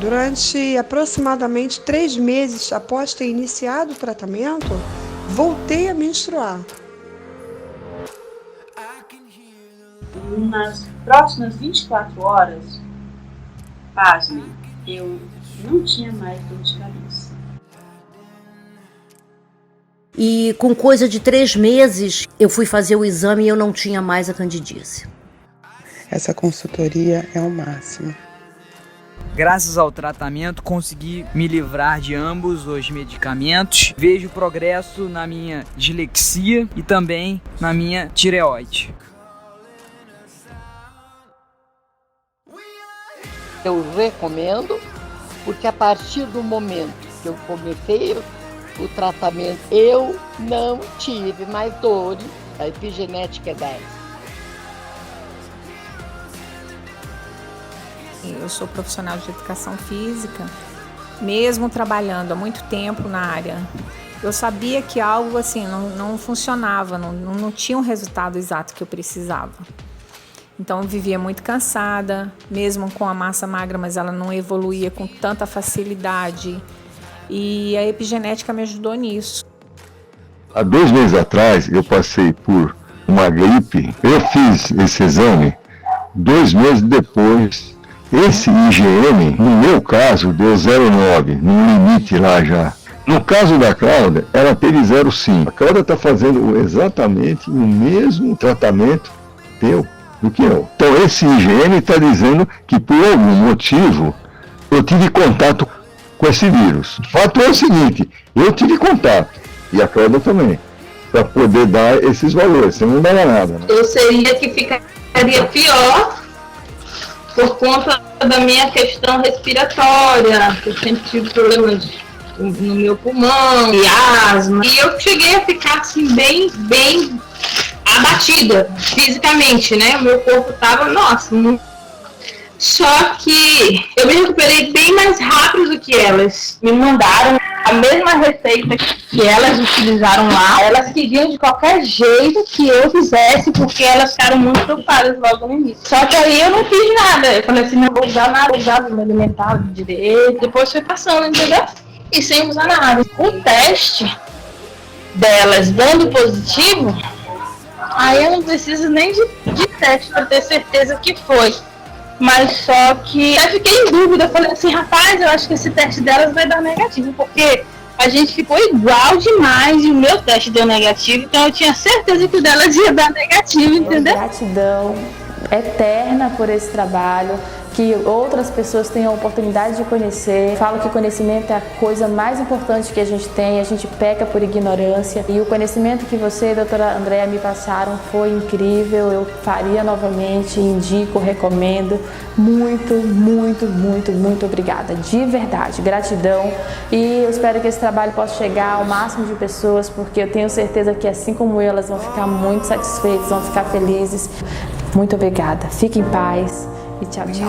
Durante aproximadamente 3 meses após ter iniciado o tratamento, voltei a menstruar. Nas próximas 24 horas, pasmem, eu não tinha mais dor de cabeça. E com coisa de 3 meses, eu fui fazer o exame e eu não tinha mais a candidíase. Essa consultoria é o máximo. Graças ao tratamento, consegui me livrar de ambos os medicamentos. Vejo progresso na minha dislexia e também na minha tireoide. Eu recomendo, porque a partir do momento que eu comecei o tratamento, eu não tive mais dores. A epigenética é 10. Eu sou profissional de educação física, mesmo trabalhando há muito tempo na área. Eu sabia que algo assim não funcionava, não tinha um resultado exato que eu precisava. Então eu vivia muito cansada, mesmo com a massa magra, mas ela não evoluía com tanta facilidade. E a epigenética me ajudou nisso. Há 2 meses atrás eu passei por uma gripe, eu fiz esse exame 2 meses depois. Esse IgM, no meu caso, deu 0,9, no limite lá já. No caso da Cláudia, ela teve 0,5. A Cláudia está fazendo exatamente o mesmo tratamento do que eu. Então esse IgM está dizendo que por algum motivo eu tive contato com esse vírus. O fato é o seguinte, eu tive contato, e a Cláudia também, para poder dar esses valores, senão não dava nada. Né? Eu seria que ficaria pior por conta da minha questão respiratória, que eu sempre tive problemas no meu pulmão, e asma, e eu cheguei a ficar assim bem abatida fisicamente, né? O meu corpo tava, Só que eu me recuperei bem mais rápido do que elas. Me mandaram a mesma receita que elas utilizaram lá. Elas queriam de qualquer jeito que eu fizesse, porque elas ficaram muito preocupadas logo no início. Só que aí eu não fiz nada. Eu falei assim, não vou usar nada, vou me alimentar direito. Depois foi passando, entendeu? E sem usar nada. O teste delas dando positivo, aí eu não preciso nem de teste para ter certeza que foi. Mas só que eu fiquei em dúvida, eu falei assim, rapaz, eu acho que esse teste delas vai dar negativo, porque a gente ficou igual demais e o meu teste deu negativo, então eu tinha certeza que o delas ia dar negativo, entendeu? Gratidão eterna por esse trabalho, que outras pessoas tenham a oportunidade de conhecer. Falo que conhecimento é a coisa mais importante que a gente tem, a gente peca por ignorância. E o conhecimento que você, doutora Andréa, me passaram foi incrível, eu faria novamente, indico, recomendo. Muito, muito, muito, muito obrigada, de verdade, gratidão. E eu espero que esse trabalho possa chegar ao máximo de pessoas, porque eu tenho certeza que assim como eu, elas vão ficar muito satisfeitas, vão ficar felizes. Muito obrigada, fique em paz. E tchau, tchau.